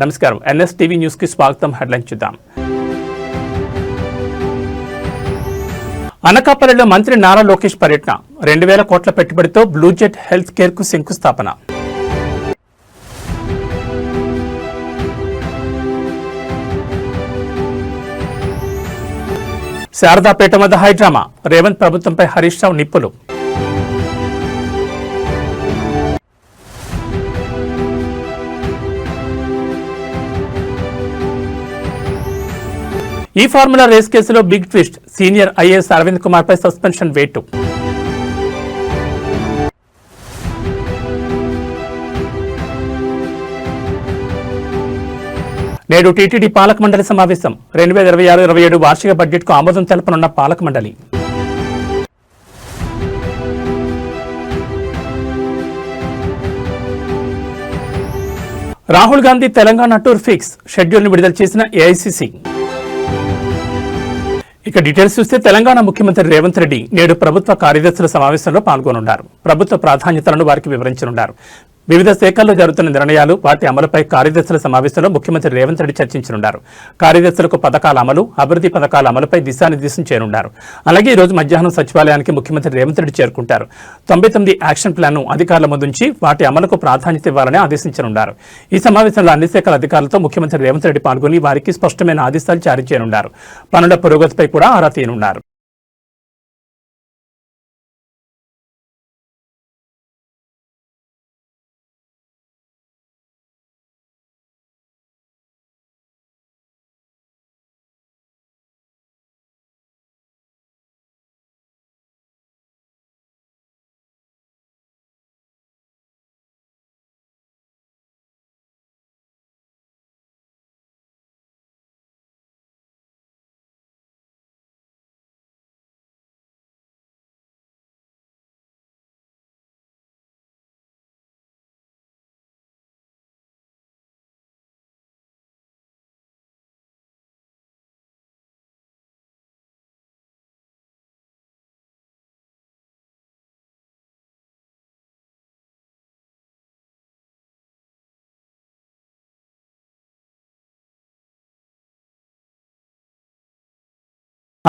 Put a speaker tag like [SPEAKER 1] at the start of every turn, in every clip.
[SPEAKER 1] నమస్కారం. NSTV news కి స్వాగతం. హెడ్లైన్ చూద్దాం. అనకాపల్లిలో మంత్రి నారా లోకేష్ పర్యటన. 2000 కోట్ల పెట్టుబడితో బ్లూజెట్ హెల్త్ కేర్ కు శంకుస్థాపన. శారదాపేట వద్ద హైడ్రామా. రేవంత్ ప్రభుత్వంపై హరీష్ రావు నిప్పులు. ఈ ఫార్ములా రేస్ కేసులో big twist. Senior IAS Arvind Kumar పై సస్పెన్షన్ వేటు. నేడు టీటీడీ పాలక మండలి సమావేశం. 2026-27 వార్షిక బడ్జెట్ కు ఆమోదం తెలపనున్న పాలక మండలి. Rahul Gandhi Telangana tour fix. Schedule ను విడుదల చేసిన AICC. ఇక డీటెయిల్స్ చూస్తే తెలంగాణ ముఖ్యమంత్రి రేవంత్ రెడ్డి నేడు ప్రభుత్వ కార్యదర్శుల సమావేశంలో పాల్గొనున్నారు. ప్రభుత్వ ప్రాధాన్యతలను వారికి వివరించనున్నారు. వివిధ శాఖల్లో జరుగుతున్న నిర్ణయాలు, వాటి అమలుపై కార్యదర్శుల సమావేశంలో ముఖ్యమంత్రి రేవంత్ రెడ్డి చర్చించనున్నారు. కార్యదర్శులకు పథకాల అమలు, అభివృద్ధి పథకాల అమలుపై దిశానిర్దేశం చేయనున్నారు. అలాగే ఈ రోజు మధ్యాహ్నం సచివాలయానికి ముఖ్యమంత్రి రేవంత్ రెడ్డి చేరుకుంటారు. 99 యాక్షన్ ప్లాన్ను అధికారుల ముందుంచి వాటి అమలుకు ప్రాధాన్యత ఇవ్వాలని ఆదేశించనున్నారు. ఈ సమావేశంలో అన్ని శాఖల అధికారులతో ముఖ్యమంత్రి రేవంత్ రెడ్డి పాల్గొని వారికి స్పష్టమైన ఆదేశాలు జారీ చేయనున్నారు. పనుల పురోగతిపై కూడా ఆరా తీయనున్నారు.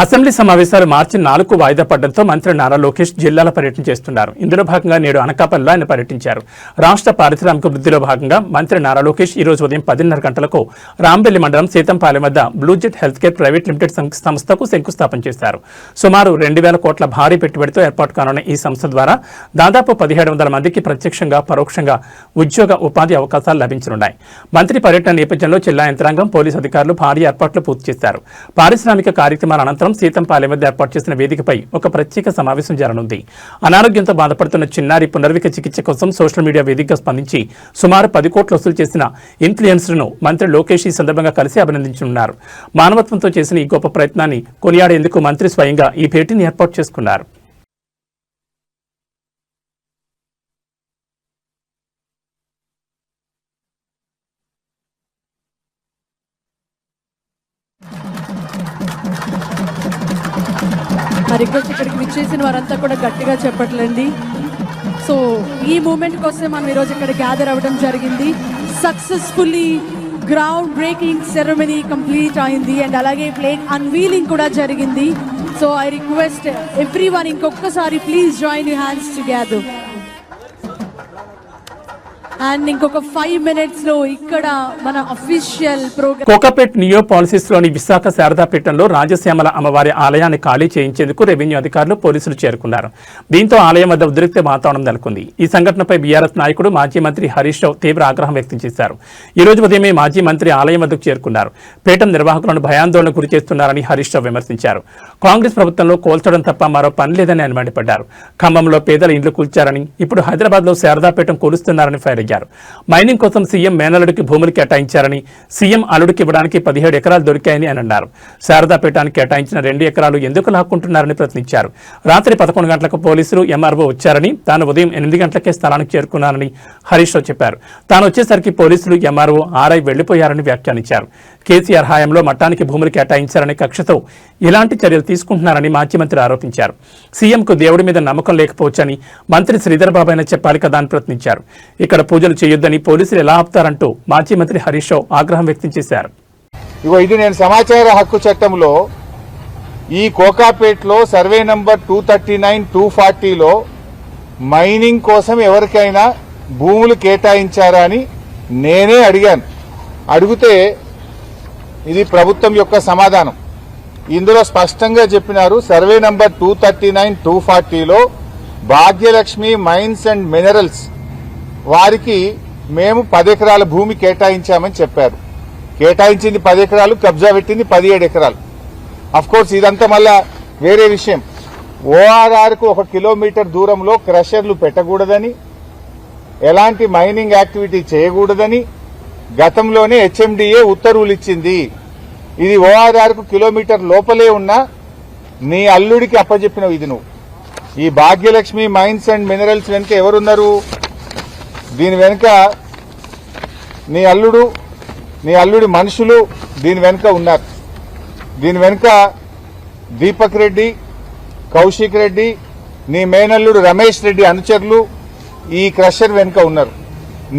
[SPEAKER 1] అసెంబ్లీ సమావేశాలు మార్చి 4కు వాయిదా పడడంతో మంత్రి నారా లోకేష్ జిల్లాల పర్యటన చేస్తున్నారు. ఇందులో భాగంగా నేడు అనకాపల్లిలో ఆయన పర్యటించారు. రాష్ట్ర పారిశ్రామిక వృద్ధిలో భాగంగా మంత్రి నారా లోకేష్ ఈ రోజు ఉదయం 10:30 గంటలకు రాంబెల్లి మండలం సీతంపాలెం వద్ద బ్లూజెట్ హెల్త్ కేర్ ప్రైవేట్ లిమిటెడ్ సంస్థకు శంకుస్థాపన చేశారు. సుమారు 2000 కోట్ల భారీ పెట్టుబడితో ఏర్పాటు కానున్న ఈ సంస్థ ద్వారా దాదాపు 1700 మందికి ప్రత్యక్షంగా, పరోక్షంగా ఉద్యోగ ఉపాధి అవకాశాలు లభించనున్నాయి. మంత్రి పర్యటన నేపథ్యంలో జిల్లా యంత్రాంగం, పోలీసు అధికారులు భారీ ఏర్పాట్లు పూర్తి చేశారు. పారిశ్రామిక కార్యక్రమాల అనంతరం సీతంపాలెం వద్ద ఏర్పాటు చేసిన వేదికపై ఒక ప్రత్యేక సమావేశం జరగనుంది. అనారోగ్యంతో బాధపడుతున్న చిన్నారి పునర్విక చికిత్స కోసం సోషల్ మీడియా వేదికగా స్పందించి సుమారు 10 కోట్లు వసూలు చేసిన ఇన్ఫ్లుయెన్సర్ను మంత్రి లోకేష్ ఈ సందర్భంగా కలిసి అభినందించనున్నారు. మానవత్వంతో చేసిన ఈ గొప్ప ప్రయత్నాన్ని కొనియాడేందుకు మంత్రి స్వయంగా ఈ భేటీని ఏర్పాటు చేసుకున్నారు.
[SPEAKER 2] రిక్వెస్ట్ ఇక్కడికి విచ్చేసిన వారంతా కూడా గట్టిగా చెప్పట్లండి. సో ఈ మూమెంట్ కోసం మనం ఈరోజు ఇక్కడ గ్యాదర్ అవ్వడం జరిగింది. Successfully ground breaking ceremony complete అయింది అండ్ అలాగే ప్లేన్ అన్వీలింగ్ కూడా జరిగింది. సో ఐ రిక్వెస్ట్ ఎవ్రీవన్ ఇంకొకసారి please join your hands together. And ఇంకొక 5 minutes లో ఇక్కడ మన official program
[SPEAKER 1] Kokapet Neopolis లోని విశాఖ శారదాపేటంలో రాజశ్యామల అమ్మవారి ఆలయాన్ని ఖాళీ చేయించేందుకు రెవెన్యూ అధికారులు, పోలీసులు చేరుకున్నారు. దీంతో ఆలయం వద్ద ఉద్రిక్త వాతావరణం నెలకొంది. ఈ సంఘటనపై బీఆర్ఎస్ నాయకుడు, మాజీ మంత్రి హరీష్ రావు తీవ్ర ఆగ్రహం వ్యక్తం చేశారు. ఈ రోజు ఉదయమే మాజీ మంత్రి ఆలయం వద్దకు చేరుకున్నారు. పీఠం నిర్వాహకులను భయాందోళనకు గురి చేస్తున్నారని హరీష్ రావు విమర్శించారు. కాంగ్రెస్ ప్రభుత్వంలో కోల్చడం తప్ప మరో పని లేదని ఆయన మండిపడ్డారు. ఖమ్మంలో పేదల ఇండ్లు కూల్చారని, ఇప్పుడు హైదరాబాద్ లో శారదాపేటం కూలుస్తున్నారని ఫైర్ అయ్యారు. మైనింగ్ కోసం సీఎం మేనల్లుడికి భూములు కేటాయించారని, సీఎం అల్లుడికి ఇవ్వడానికి 17 ఎకరాలు దొరికాయని అని అన్నారు. శారదాపేటానికి కేటాయించిన 2 ఎకరాలు ఎందుకు లాక్కుంటున్నారని ప్రశ్నించారు. రాత్రి 11 గంటలకు పోలీసులు, MRO వచ్చారని, తాను ఉదయం 8 గంటలకే స్థలానికి చేరుకున్నానని హరీష్ రావు చెప్పారు. తాను వచ్చేసరికి పోలీసులు, MRO, RI వెళ్లిపోయారని వ్యాఖ్యానించారు. కేసీఆర్ హయాంలో మఠానికి భూములు కేటాయించారనే కక్షతో ఇలాంటి చర్యలు తీసుకుంటున్నారని మాజీ మంత్రి ఆరోపించారు. సీఎంకు దేవుడి మీద నమ్మకం లేకపోవచ్చని మంత్రి శ్రీధర్ బాబు అయినా చెప్పాలి కదా అని ప్రశ్నించారు. ఇక్కడ పూజలు చేయొద్దని పోలీసులు ఎలా ఆపుతారంటూ మాజీ మంత్రి హరీష్ రావు ఆగ్రహం వ్యక్తం చేశారు.
[SPEAKER 3] ఇగో ఇది నేను సమాచార హక్కు చట్టంలో ఈ కోకాపేట్లో సర్వే నంబర్ 239, 240లో మైనింగ్ కోసం ఎవరికైనా భూములు కేటాయించారా అని నేనే అడిగాను. అడిగితే ఇది ప్రభుత్వం యొక్క సమాధానం. ఇందులో స్పష్టంగా చెప్పినారు, సర్వే నంబర్ 239, 240లో భాగ్యలక్ష్మి మైన్స్ అండ్ మినరల్స్ వారికి మేము 10 ఎకరాల భూమి కేటాయించామని చెప్పారు. కేటాయించింది 10 ఎకరాలు, కబ్జా పెట్టింది 17 ఎకరాలు. అఫ్కోర్స్ ఇదంతా మళ్ళా వేరే విషయం. ఓఆర్ఆర్కు 1 కిలోమీటర్ దూరంలో క్రషర్లు పెట్టకూడదని, ఎలాంటి మైనింగ్ యాక్టివిటీ చేయకూడదని గతంలోనే హెచ్ఎండిఏ ఉత్తర్వులు ఇచ్చింది. ఇది ఓఆర్ఆర్కు కిలోమీటర్ లోపలే ఉన్న నీ అల్లుడికి అప్పచెప్పినవు. ఇది నువ్వు ఈ భాగ్యలక్ష్మి మైన్స్ అండ్ మినరల్స్ వెనుక ఎవరున్నారు? దీని వెనుక నీ అల్లుడి మనుషులు దీని వెనుక ఉన్నారు. దీని వెనుక దీపక్ రెడ్డి, కౌశిక్ రెడ్డి, నీ మేనల్లుడు రమేష్ రెడ్డి అనుచరులు ఈ క్రషర్ వెనుక ఉన్నారు.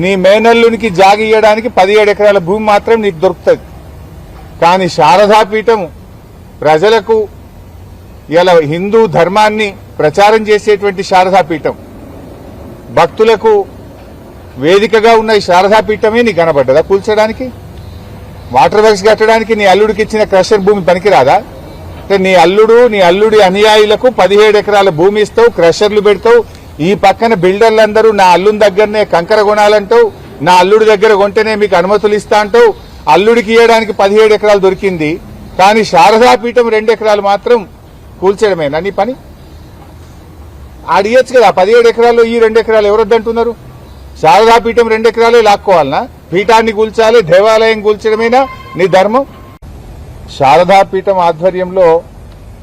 [SPEAKER 3] నీ మేనల్లునికి జాగి ఇయ్యడానికి 17 ఎకరాల భూమి మాత్రం నీకు దొరుకుతుంది. కానీ శారదాపీఠం ప్రజలకు ఇలా హిందూ ధర్మాన్ని ప్రచారం చేసేటువంటి శారదాపీఠం, భక్తులకు వేదికగా ఉన్న ఈ శారదాపీఠమే నీకు కనబడ్డదా కూల్చడానికి? వాటర్ వర్క్స్ కట్టడానికి నీ అల్లుడికి ఇచ్చిన క్రషర్ భూమి పనికిరాదా? అంటే నీ అల్లుడి అనుయాయులకు 17 ఎకరాల భూమి ఇస్తావు, క్రషర్లు పెడతావు. ఈ పక్కన బిల్డర్లందరూ నా అల్లుని దగ్గరనే కంకర కొనాలంటావు, నా అల్లుడి దగ్గర కొంటేనే మీకు అనుమతులు ఇస్తా అంటావు. అల్లుడికి ఇవ్వడానికి 17 ఎకరాలు దొరికింది, కానీ శారదాపీఠం 2 ఎకరాలు మాత్రం కూల్చడమేనా నీ పని? ఆడియచ్చు కదా 17 ఎకరాల్లో ఈ 2 ఎకరాలు ఎవరొద్దంటున్నారు? శారదాపీఠం 2 ఎకరాలే లాక్కోవాలనా? పీఠాన్ని కూల్చాలి, దేవాలయం కూల్చడమేనా నీ ధర్మం? శారదాపీఠం ఆధ్వర్యంలో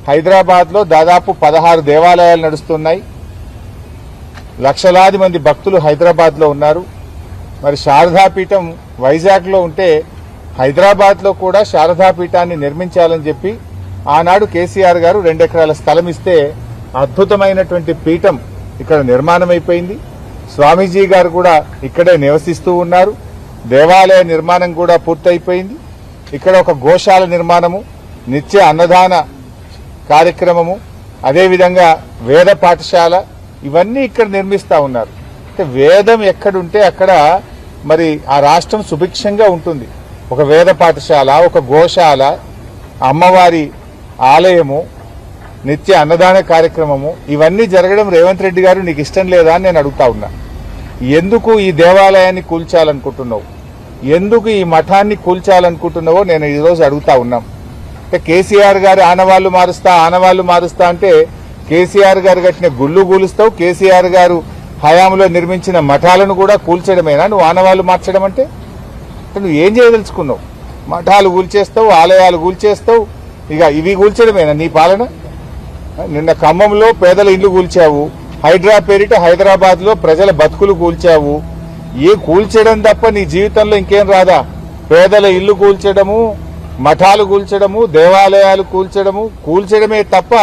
[SPEAKER 3] హైదరాబాద్ లో దాదాపు 16 దేవాలయాలు నడుస్తున్నాయి. లక్షలాది మంది భక్తులు హైదరాబాద్ లో ఉన్నారు. మరి శారదాపీఠం వైజాగ్ లో ఉంటే హైదరాబాద్ లో కూడా శారదాపీఠాన్ని నిర్మించాలని చెప్పి ఆనాడు కేసీఆర్ గారు 2 ఎకరాల స్థలం ఇస్తే అద్భుతమైనటువంటి పీఠం ఇక్కడ నిర్మాణం అయిపోయింది. స్వామీజీ గారు కూడా ఇక్కడే నివసిస్తూ ఉన్నారు. దేవాలయ నిర్మాణం కూడా పూర్తయిపోయింది. ఇక్కడ ఒక గోశాల నిర్మాణము, నిత్య అన్నదాన కార్యక్రమము, అదేవిధంగా వేద పాఠశాల ఇవన్నీ ఇక్కడ నిర్మిస్తా ఉన్నారు. అంటే వేదం ఎక్కడుంటే అక్కడ మరి ఆ రాష్ట్రం సుభిక్షంగా ఉంటుంది. ఒక వేద పాఠశాల, ఒక గోశాల, అమ్మవారి ఆలయము, నిత్య అన్నదాన కార్యక్రమము ఇవన్నీ జరగడం రేవంత్ రెడ్డి గారు నీకు ఇష్టం లేదా అని నేను అడుగుతా ఉన్నా. ఎందుకు ఈ దేవాలయాన్ని కూల్చాలనుకుంటున్నావు, ఎందుకు ఈ మఠాన్ని కూల్చాలనుకుంటున్నావో నేను ఈరోజు అడుగుతా ఉన్నాం. అంటే కేసీఆర్ గారు ఆనవాళ్లు మారుస్తా అంటే కేసీఆర్ గారు కట్టిన గుళ్ళు కూలుస్తావు, కేసీఆర్ గారు హయాంలో నిర్మించిన మఠాలను కూడా కూల్చడమేనా నువ్వు ఆనవాళ్లు మార్చడం అంటే? నువ్వు ఏం చేయదలుచుకున్నావు? మఠాలు కూల్చేస్తావు, ఆలయాలు కూల్చేస్తావు, ఇక ఇవి కూల్చడమేనా నీ పాలన? నిన్న ఖమ్మంలో పేదల ఇల్లు కూల్చావు, హైడ్రా పేరిట హైదరాబాద్ లో ప్రజల బతుకులు కూల్చావు. ఏ కూల్చడం తప్ప నీ జీవితంలో ఇంకేం రాదా? పేదల ఇల్లు కూల్చడము, మఠాలు కూల్చడము, దేవాలయాలు కూల్చడమే తప్ప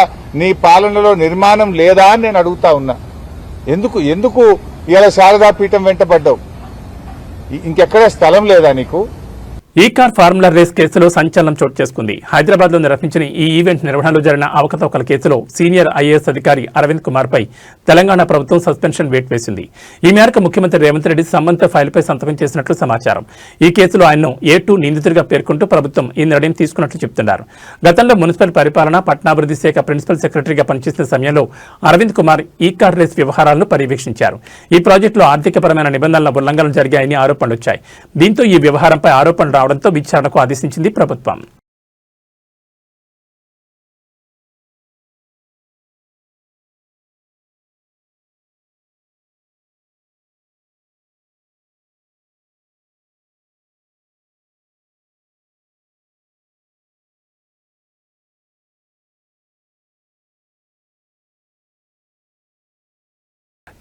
[SPEAKER 3] నీ పాలనలో నిర్మాణం లేదా అని నేను అడుగుతా ఉన్నా. ఎందుకు ఇలా శారదాపీఠం వెంటబడ్డావు? ఇంకెక్కడ స్థలం లేదా నీకు?
[SPEAKER 1] ఈ కార్ ఫార్ములా రేస్ కేసులో సంచలనం చోటు చేసుకుంది. హైదరాబాద్ లో నిర్వహించిన ఈ ఈవెంట్ నిర్వహణలో జరిగిన అవకతవకల కేసులో సీనియర్ ఐఏఎస్ అధికారి అరవింద్ కుమార్ పై తెలంగాణ ప్రభుత్వం సస్పెన్షన్ వేటు వేసింది. ఈ మేరకు ముఖ్యమంత్రి రేవంత్ రెడ్డి సంబంధిత ఫైల్పై సంతకం చేసినట్లు సమాచారం. ఈ కేసులో ఆయన్ను A2 నిందితుడిగా పేర్కొంటూ ప్రభుత్వం ఈ నిర్ణయం తీసుకున్నట్లు చెబుతున్నారు. గతంలో మున్సిపల్ పరిపాలన, పట్టణాభివృద్ధి శాఖ ప్రిన్సిపల్ సెక్రటరీగా పనిచేసిన సమయంలో అరవింద్ కుమార్ ఈ కార్ రేస్ వ్యవహారాలను పర్యవేక్షించారు. ఈ ప్రాజెక్టులో ఆర్థికపరమైన నిబంధనల ఉల్లంఘనలు జరిగాయని ఆరోపణలు వచ్చాయి. దీంతో ఈ వ్యవహారంపై ఆరోపణలు రావడంతో విచారణకు ఆదేశించింది ప్రభుత్వం.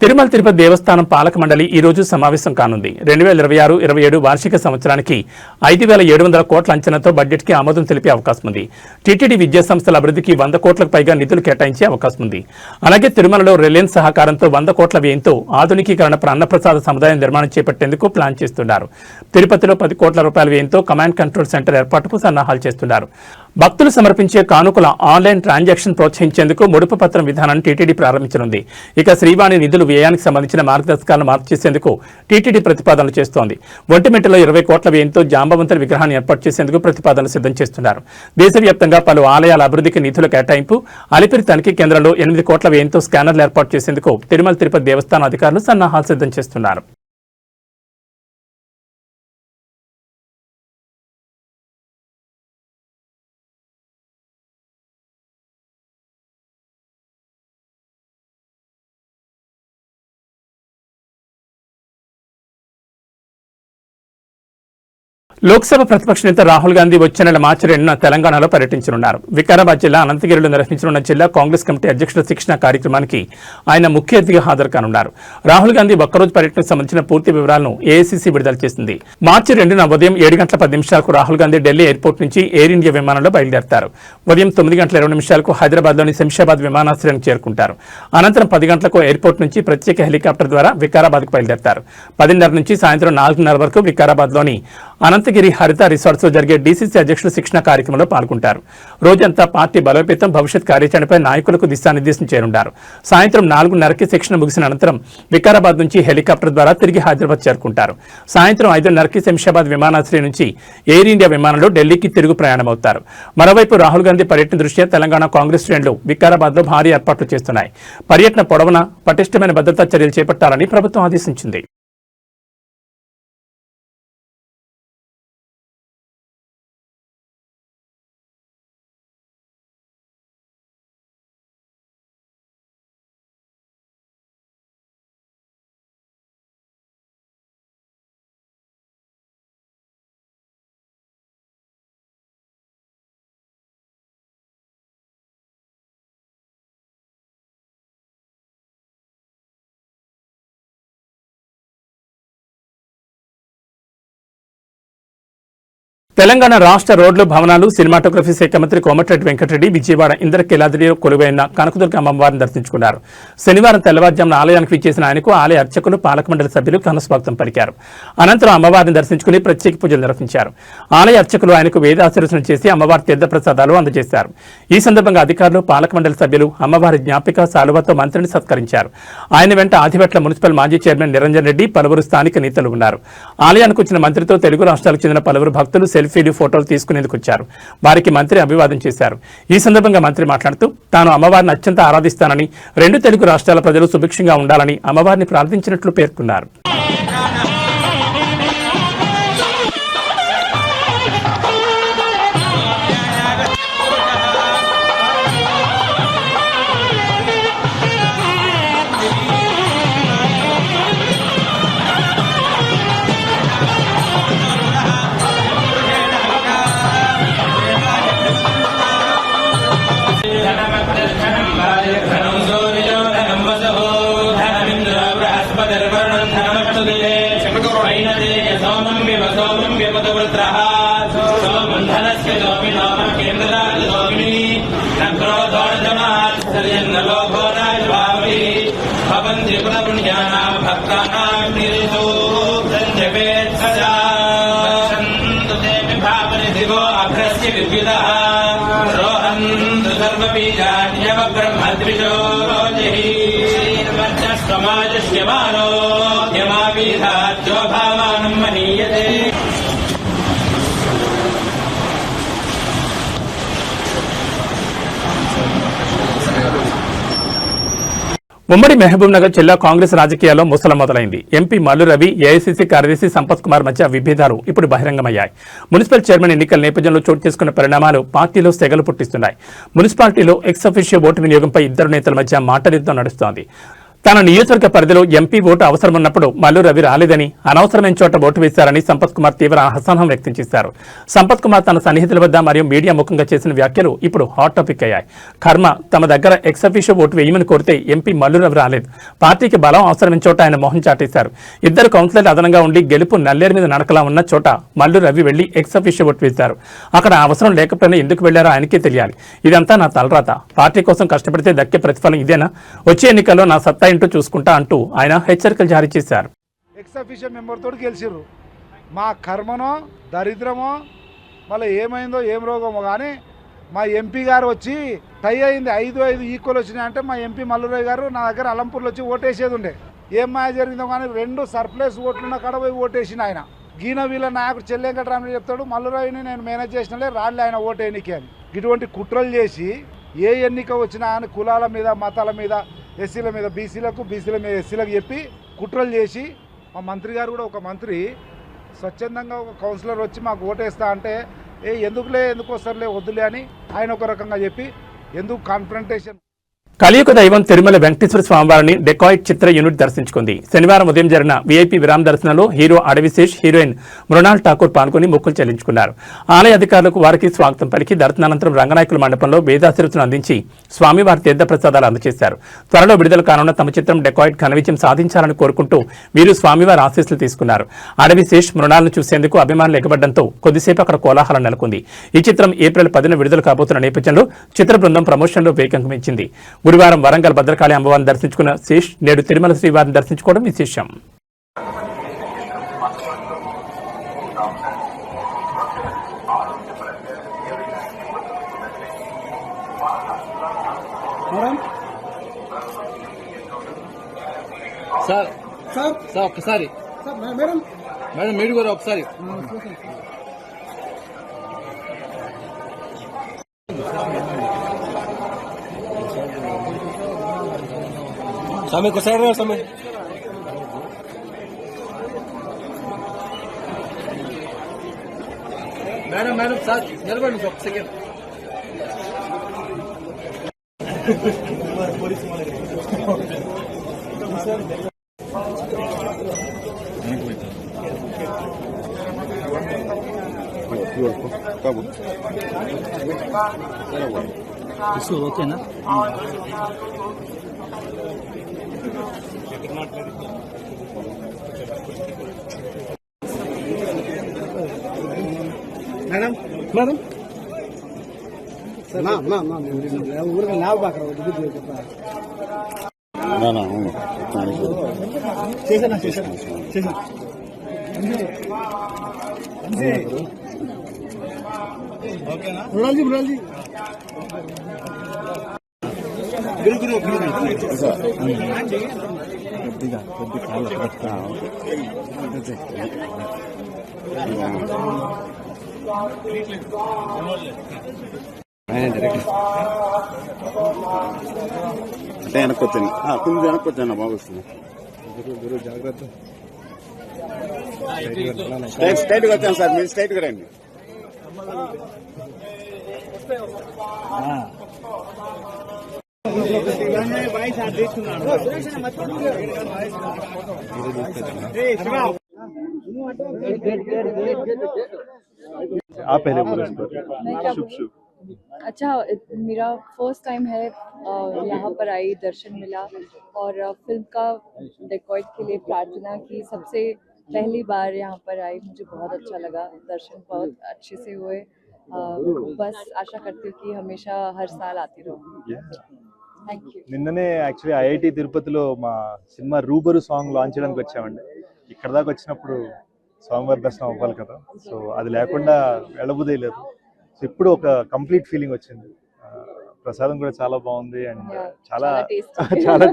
[SPEAKER 1] తిరుమల తిరుపతి దేవస్థానం పాలక మండలి ఈ రోజు సమావేశం కానుంది. 2026-27 వార్షిక సంవత్సరానికి 5,700 కోట్ల అంచనాతో బడ్జెట్ కి ఆమోదం తెలిపే అవకాశం ఉంది. టీటీడీ విద్యా సంస్థల అభివృద్ధికి 100 కోట్లకు పైగా నిధులు కేటాయించే అవకాశం ఉంది. అలాగే తిరుమలలో రిలయన్స్ సహకారంతో 100 కోట్ల వ్యయంతో ఆధునికీకరణ అన్నప్రసాద సముదాయం నిర్మాణం చేపట్టేందుకు ప్లాన్ చేస్తున్నారు. తిరుపతిలో 10 కోట్ల రూపాయల వ్యయంతో కమాండ్ కంట్రోల్ సెంటర్ ఏర్పాటుకు సన్నాహాలు చేస్తున్నారు. భక్తులు సమర్పించే కానుకల ఆన్లైన్ ట్రాన్సాక్షన్ ప్రోత్సహించేందుకు ముడుపు పత్రం విధానాన్ని టీటీడీ ప్రారంభించనుంది. ఇక శ్రీవాణి నిధులు వ్యయానికి సంబంధించిన మార్గదర్శకాలను మార్పు చేసేందుకు టీటీడీ ప్రతిపాదనలు చేస్తోంది. ఒంటిమిట్టలో 20 కోట్ల వ్యయంతో జాంబవంతుని విగ్రహాన్ని ఏర్పాటు చేసేందుకు ప్రతిపాదనలు సిద్ధం చేస్తున్నారు. దేశవ్యాప్తంగా పలు ఆలయాల అభివృద్ధికి నిధుల కేటాయింపు, అలిపిరి తనిఖీ కేంద్రంలో 8 కోట్ల వ్యయంతో స్కానర్లు ఏర్పాటు చేసేందుకు తిరుమల తిరుపతి దేవస్థానం అధికారులు సన్నాహాలు సిద్ధం చేస్తున్నారు. లోక్సభ ప్రతిపక్ష నేత రాహుల్ గాంధీ వచ్చే నెల మార్చి 2న తెలంగాణలో పర్యటించనున్నారు. వికారాబాద్ జిల్లా అనంతగిరిలో నిర్వహించనున్న జిల్లా కాంగ్రెస్ కమిటీ అధ్యక్షుల శిక్షణ కార్యక్రమానికి ఆయన ముఖ్య అతిథిగా హాజరు కానున్నారు. రాహుల్ గాంధీ ఒక్కరోజు పర్యటనకు సంబంధించిన పూర్తి వివరాలను ఏఐసీసీ విడుదల చేసింది. మార్చి 2న ఉదయం 7 గంటల 10 నిమిషాలకు రాహుల్ గాంధీ ఢిల్లీ ఎయిర్పోర్ట్ నుంచి ఎయిర్ ఇండియా విమానంలో బయలుదేరతారు. ఉదయం 9 గంటల 20 నిమిషాలకు హైదరాబాద్లోని శంషాబాద్ విమానాశ్రయానికి చేరుకుంటారు. అనంతరం 10 గంటలకు ఎయిర్పోర్ట్ నుంచి ప్రత్యేక హెలికాప్టర్ ద్వారా వికారాబాద్కు బయలుదేరతారు. 10:30 నుంచి సాయంత్రం 4:30 వరకు వికారాబాద్లోని అనంతగిరి హరిత రిసార్ట్స్ లో జరిగే డీసీసీ అధ్యక్షుల శిక్షణ కార్యక్రమంలో పాల్గొంటారు. రోజంతా పార్టీ బలోపేతం, భవిష్యత్ కార్యాచరణపై నాయకులకు దిశానిర్దేశం చేయనున్నారు. సాయంత్రం 4:30కి శిక్షణ ముగిసిన అనంతరం వికారాబాద్ నుంచి హెలికాప్టర్ ద్వారా తిరిగి హైదరాబాద్ చేరుకుంటారు. సాయంత్రం 5:30కి శంషాబాద్ విమానాశ్రయం నుంచి ఎయిర్ ఇండియా విమానంలో ఢిల్లీకి తిరుగు ప్రయాణమవుతారు. మరోవైపు రాహుల్ గాంధీ పర్యటన దృష్ట్యా తెలంగాణ కాంగ్రెస్ శ్రేణులు వికారాబాద్ లో భారీ ఏర్పాట్లు చేస్తున్నాయి. పర్యటన పొడవునా పటిష్టమైన భద్రతా చర్యలు చేపట్టాలని ప్రభుత్వం ఆదేశించింది. తెలంగాణ రాష్ట్ర రోడ్లు, భవనాలు, సినిమాటోగ్రఫీ శాఖ మంత్రి కోమటిరెడ్డి వెంకటరెడ్డి విజయవాడ ఇంద్రకీలాద్రిలో కొలువైన కనకదుర్గ అమ్మవారిని దర్శించుకున్నారు. శనివారం తెల్లవారుజామున ఆలయానికి విచ్చేసిన ఆయనకు ఆలయ అర్చకులు, పాలక మండలి సభ్యులు ఘనస్వాగతం పలికారు. అనంతరం అమ్మవారిని దర్శించుకుని ప్రత్యేక పూజలు నిర్వహించారు. ఆలయ అర్చకులు ఆయనకు వేదాశీర్వచనం చేసి అమ్మవారి తీర్థప్రసాదాలు అందజేశారు. ఈ సందర్భంగా అధికారులు, పాలక మండలి సభ్యులు అమ్మవారి జ్ఞాపిక శాలువాతో మంత్రిని సత్కరించారు. ఆయన వెంట ఆదివట్ల మున్సిపల్ మాజీ చైర్మన్ నిరంజన్ రెడ్డి, పలువురు స్థానిక నేతలు ఉన్నారు. ఆలయానికి వచ్చిన మంత్రితో తెలుగు రాష్ట్రాలకు చెందిన పలువురు భక్తులు సెల్ఫీలు, ఫోటోలు తీసుకునేందుకు వచ్చారు. వారికి మంత్రి అభివాదం చేశారు. ఈ సందర్భంగా మంత్రి మాట్లాడుతూ తాను అమ్మవారిని అత్యంత ఆరాధిస్తానని, 2 తెలుగు రాష్ట్రాల ప్రజలు సుభిక్షంగా ఉండాలని అమ్మవారిని ప్రార్థించినట్లు పేర్కొన్నారు. ఉమ్మడి మహబూబ్ నగర్ జిల్లా కాంగ్రెస్ రాజకీయాల్లో ముసల మొదలైంది. ఎంపీ మల్లు రవి, ఏఐసీసీ కార్యదర్శి సంపత్ కుమార్ మధ్య విభేదాలు ఇప్పుడు బహిరంగమయ్యాయి. మున్సిపల్ చైర్మన్ ఎన్నికల నేపథ్యంలో చోటు చేసుకున్న పరిణామాలు పార్టీలో సెగలు పుట్టిస్తున్నాయి. మున్సిపాలిటీలో ఎక్స్ అఫీషియో ఓటు వినియోగంపై ఇద్దరు నేతల మధ్య మాటల యుద్ధం నడుస్తోంది. తన నియోజకవర్గ పరిధిలో ఎంపీ ఓటు అవసరమున్నప్పుడు మల్లు రవి రాలేదని, అనవసరమైన చోట ఓటు వేశారని సంపత్ కుమార్ తీవ్ర అసహనం వ్యక్తం చేశారు. సంపత్ కుమార్ తన సన్నిహితుల వద్ద మరియు మీడియా ముఖంగా చేసిన వ్యాఖ్యలు ఇప్పుడు హాట్ టాపిక్ అయ్యాయి. కర్మ, తమ దగ్గర ఎక్సఫీషియో ఓటు వేయమని కోరితే ఎంపీ మల్లు రవి రాలేదు. పార్టీకి బలం అవసరమైన చోట ఆయన మొహం చాటేశారు. ఇద్దరు కౌన్సిలర్లు అదనంగా ఉండి గెలుపు నల్లేరు మీద నడకలా ఉన్న చోట మల్లు రవి వెళ్లి ఎక్సఫీషియో ఓటు వేశారు. అక్కడ అవసరం లేకపోయినా ఎందుకు వెళ్లారో ఆయనకే తెలియాలి. ఇదంతా నా తలరాత. పార్టీ కోసం కష్టపడితే దక్కే ప్రతిఫలం ఇదేనా? వచ్చే ఎన్నికల్లో నా సత్తా ఇంటూ చూసుకుంటా అంటూ ఆయన హెచ్చరికలు జారీ చేశారు.
[SPEAKER 4] ఎక్సఫీషియో మెంబర్ తోటి గెలిచిర్రు. మా కర్మనో దరిద్రమో మళ్ళీ ఏమైందో ఏం రోగమో కానీ మా ఎంపీ గారు వచ్చి టై అయింది, 5-5 ఈక్వల్ వచ్చినాయి అంటే మా ఎంపీ మల్లురావు గారు నా దగ్గర అలంపూర్లో వచ్చి ఓటేసేది ఉండే. ఏం మాయ జరిగిందో కానీ 2 సర్ప్లస్ ఓట్లున్న కాడ పోయి ఓటేసిన ఆయన. గీన వీళ్ళ నాయకుడు చెల్లెంకటరామని చెప్తాడు, మల్లురావుని నేను మేనేజ్ చేసినలే రాళ్ళే ఆయన ఓటేనికి అని. ఇటువంటి కుట్రలు చేసి ఏ ఎన్నిక వచ్చినా ఆయన కులాల మీద మతాల మీద ఎస్సీల మీద బీసీలకు, బీసీల మీద ఎస్సీలకు చెప్పి కుట్రలు చేసి మా మంత్రి గారు కూడా ఒక మంత్రి స్వచ్ఛందంగా ఒక కౌన్సిలర్ వచ్చి మాకు ఓటేస్తా అంటే ఎందుకు వస్తారులే వద్దులే అని ఆయన ఒక రకంగా చెప్పి ఎందుకు కాన్ఫ్రంటేషన్.
[SPEAKER 1] కలియుగ దైవం తిరుమల వెంకటేశ్వర స్వామివారిని డెకాయిట్ చిత్ర యూనిట్ దర్శించుకుంది. శనివారం ఉదయం జరిగిన వీఐపీ విరామ దర్శనంలో హీరో అడవిశేష్, హీరోయిన్ మృణాల్ ఠాకూర్ పాల్గొని మొక్కులు చెల్లించుకున్నారు. ఆలయ అధికారులకు వారికి స్వాగతం పలికి దర్శనానంతరం రంగనాయకుల మండపంలో వేదాశీర్వచనం అందించి స్వామివారి తీర్థప్రసాదాలు అందజేశారు. త్వరలో విడుదల కానున్న తమ చిత్రం డెకాయిట్ ఘన విజయం సాధించాలని కోరుకుంటూ వీరు స్వామివారి ఆశీస్సులు తీసుకున్నారు. అడవిశేష్, మృణాల్ను చూసేందుకు అభిమానులు ఎగబడ్డంతో కొద్దిసేపు అక్కడ కోలాహలం నెలకొంది. ఈ చిత్రం ఏప్రిల్ 10న విడుదల కాబోతున్న నేపథ్యంలో చిత్ర బృందం ప్రమోషన్లో వేగం పెంచింది. గురువారం వరంగల్ భద్రకాళి అమ్మవారిని దర్శించుకున్న శేష్ నేడు తిరుమల శ్రీవారిని దర్శించుకోవడం విశేషం.
[SPEAKER 5] సార్ ఒక్కసారి మేడం మీరు కూడా ఒకసారి समय को साइड समय मैडम साथ निलबंడి ఒక సెకండ్ ఓకేనా మేడం మేడం ఊరికి నావు బాగా చేసా మృణాల్జీ
[SPEAKER 6] అంటే వెనక్కొచ్చాను కొంచెం వెనక్కొచ్చాను బాగా వస్తుంది.
[SPEAKER 4] జాగ్రత్త
[SPEAKER 6] స్ట్రైట్గా వచ్చాను సార్, మీరు స్ట్రైట్గా రండి.
[SPEAKER 4] आप पहले बोलो।
[SPEAKER 7] अच्छा, मेरा फर्स्ट टाइम है यहाँ पर आई, दर्शन मिला और फिल्म का डेकॉइट के लिए प्रार्थना की। सबसे पहली बार यहाँ पर आई, मुझे बहुत अच्छा लगा, दर्शन बहुत अच्छे से हुए। बस आशा करती हूँ कि हमेशा हर साल आती रहूँ। Thank you.
[SPEAKER 4] నిన్ననే యాక్చువల్లీ ఐఐటి తిరుపతిలో మా సినిమా రూబరు సాంగ్ లాంచ్ చేయడానికి వచ్చామండి. ఇక్కడ దాకా వచ్చినప్పుడు స్వామివారి దర్శనం అవ్వాలి కదా, సో అది లేకుండా వెళ్ళబుదే లేదు. సో ఇప్పుడు ఒక కంప్లీట్ ఫీలింగ్ వచ్చింది. ప్రసాదం కూడా చాలా బాగుంది అండ్ చాలా చాలా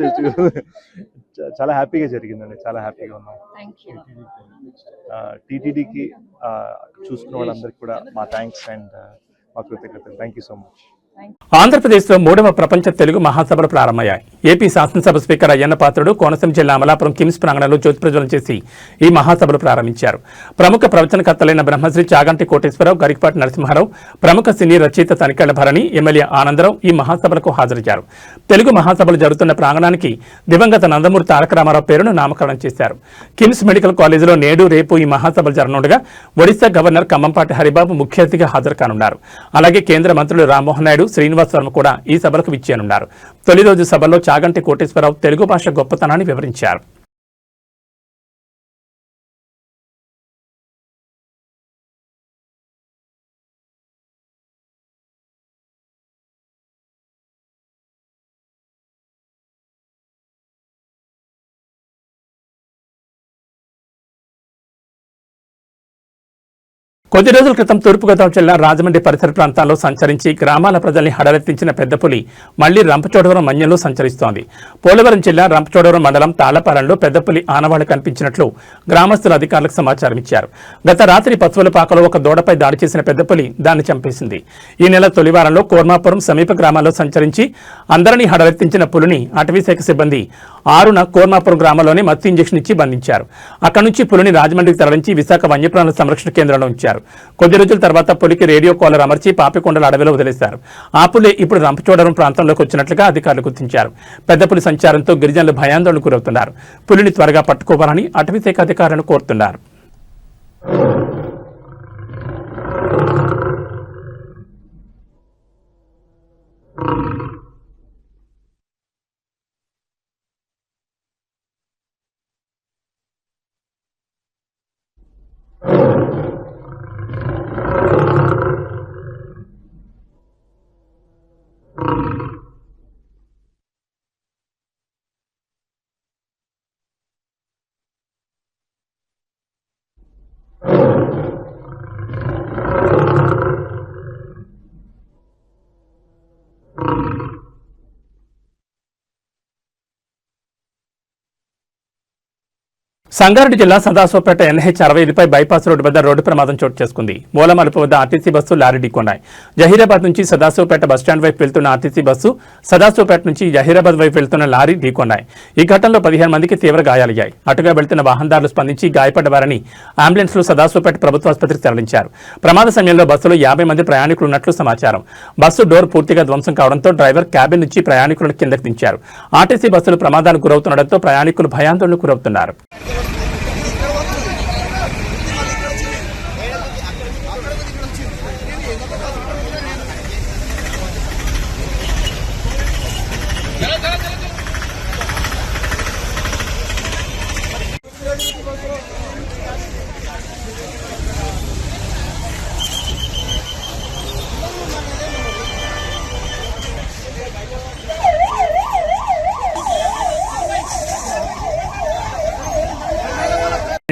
[SPEAKER 4] చాలా హ్యాపీగా జరిగిందండి, చాలా హ్యాపీగా ఉన్నాం. టీటీడీకి చూసుకున్న వాళ్ళందరికీ కూడా మా థ్యాంక్స్ అండ్ మా కృతజ్ఞతలు. Thank you so much.
[SPEAKER 1] ఆంధ్రప్రదేశ్లో 3వ ప్రపంచ తెలుగు మహాసభలు ప్రారంభమయ్యాయి. ఏపీ శాసనసభ స్పీకర్ అయ్యన్న పాత్రుడు కోనసీమ జిల్లా అమలాపురం కిమ్స్ ప్రాంగణంలో జ్యోతి ప్రజ్వలన చేసి ఈ మహాసభలు ప్రారంభించారు. ప్రముఖ ప్రవచనకర్తలైన బ్రహ్మశ్రీ చాగంటి కోటేశ్వరరావు, గరికపాటి నరసింహారావు, ప్రముఖ సినీ రచయిత తనికెళ్ల భరణి, ఎమ్మెల్యే ఆనందరావు ఈ మహాసభలకు హాజరయ్యారు. తెలుగు మహాసభలు జరుగుతున్న ప్రాంగణానికి దివంగత నందమూరి తారక రామారావు పేరును నామకరణం చేశారు. కిమ్స్ మెడికల్ కాలేజీలో నేడు రేపు ఈ మహాసభలు జరగనుండగా ఒడిశా గవర్నర్ కంభంపాటి హరిబాబు ముఖ్య అతిథిగా హాజరు కానున్నారు. అలాగే కేంద్ర మంత్రులు రామ్మోహన్ నాయుడు, శ్రీనివాస్ వర్మ కూడా ఈ సభలకు విచ్చేయనున్నారు. తొలి రోజు సభలో చాగంటి కోటేశ్వరరావు తెలుగు భాష గొప్పతనాన్ని వివరించారు. కొద్ది రోజుల క్రితం తూర్పుగోదావరి జిల్లా రాజమండ్రి పరిసర ప్రాంతాల్లో సంచరించి గ్రామాల ప్రజల్ని హడలెత్తించిన పెద్ద పులి మళ్లీ రంపచోడవరం మన్యంలో సంచరిస్తోంది. పోలవరం జిల్లా రంపచోడవరం మండలం తాళ్లపాలెంలో పెద్ద పులి ఆనవాళ్లు కనిపించినట్లు గ్రామస్తులు అధికారులకు సమాచారం ఇచ్చారు. గత రాత్రి పశువులపాకలో ఒక దూడపై దాడి చేసిన పెద్ద పులి దాన్ని చంపేసింది. ఈ నెల తొలివారంలో కోర్మాపురం సమీప గ్రామాల్లో సంచరించి అందరినీ హడలెత్తించిన పులిని అటవీశాఖ సిబ్బంది 6న కోర్మాపురం గ్రామంలోనే మత్తు ఇంజెక్షన్ ఇచ్చి బంధించారు. అక్కడి నుంచి పులిని రాజమండ్రికి తరలించి విశాఖ వన్యప్రాణుల సంరక్షణ కేంద్రంలో ఉంచారు. కొద్ది రోజుల తర్వాత పులికి రేడియో కాలర్ అమర్చి పాపికొండల అడవిలో వదిలేశారు. ఆ పులి ఇప్పుడు రంపచోడవరం ప్రాంతంలోకి వచ్చినట్లుగా అధికారులు గుర్తించారు. పెద్ద పులి సంచారంతో గిరిజనులు భయాందోళనకు గురవుతున్నారు. పులిని త్వరగా పట్టుకోవాలని అటవీశాఖ అధికారులను కోరుతున్నారు. సంగారెడ్డి జిల్లా సదాశివపేట NH-65పై బైపాస్ రోడ్డు వద్ద రోడ్డు ప్రమాదం చోటు చేసుకుంది. మూలమలుపు వద్ద ఆర్టీసీ బస్సు లారీ ఢీకొన్నాయి. జహీరాబాద్ నుంచి సదాశివపేట బస్టాండ్ వైపు వెళ్తున్న ఆర్టీసీ బస్సు, సదాశివపేట నుంచి జహీరాబాద్ వైపు వెళ్తున్న లారీ ఢీకొన్నాయి. ఈ ఘటనలో 15 మందికి తీవ్ర గాయాలయ్యాయి. అటుగా వెళ్తున్న వాహనదారులు స్పందించి గాయపడ్డ వారిని అంబులెన్స్లో సదాశివపేట ప్రభుత్వ ఆసుపత్రికి తరలించారు. ప్రమాద సమయంలో బస్సులో 50 మంది ప్రయాణికులు ఉన్నట్లు సమాచారం. బస్సు డోర్ పూర్తిగా ధ్వంసం కావడంతో డ్రైవర్ క్యాబిన్ నుంచి ప్రయాణికులను కిందకు దించారు. ఆర్టీసీ బస్సులు ప్రమాదానికి గురవుతుండటంతో ప్రయాణికులు భయాందోళనకు గురవుతున్నారు.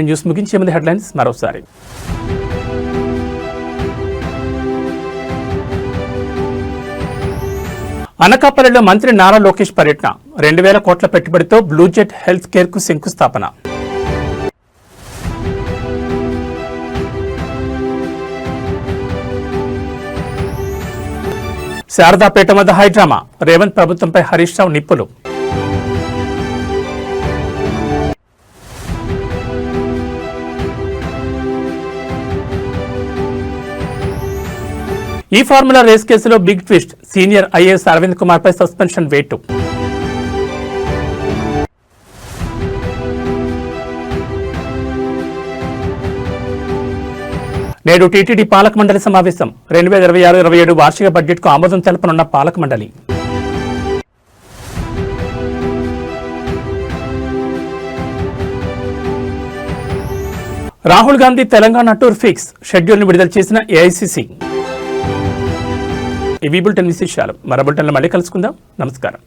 [SPEAKER 1] న్యూస్ ముగించే ముందు హెడ్లైన్స్ మరోసారి. అనకాపల్లిలో మంత్రి నారా లోకేష్ పర్యటన, 2000 కోట్ల పెట్టుబడితో బ్లూజెట్ హెల్త్ కేర్ కు శంకుస్థాపన. శారదాపేట వద్ద హైడ్రామా, రేవంత్ ప్రభుత్వంపై హరీష్ రావు నిప్పులు. ఈ ఫార్ములా రేస్ కేసులో big twist, senior IAS Arvind Kumar పై సస్పెన్షన్ వేటు. నేడు టీటీడీ పాలక మండలి సమావేశం, 2026-27 వార్షిక బడ్జెట్కు ఆమోదం తెలపనున్న పాలక మండలి. రాహుల్ గాంధీ తెలంగాణ టూర్ ఫిక్స్, షెడ్యూల్ను విడుదల చేసిన ఏఐసీసీ. ఇవి బులెటిన్ విశేషాలు. మరో బులెటిన్లో మళ్ళీ కలుసుకుందాం. నమస్కారం.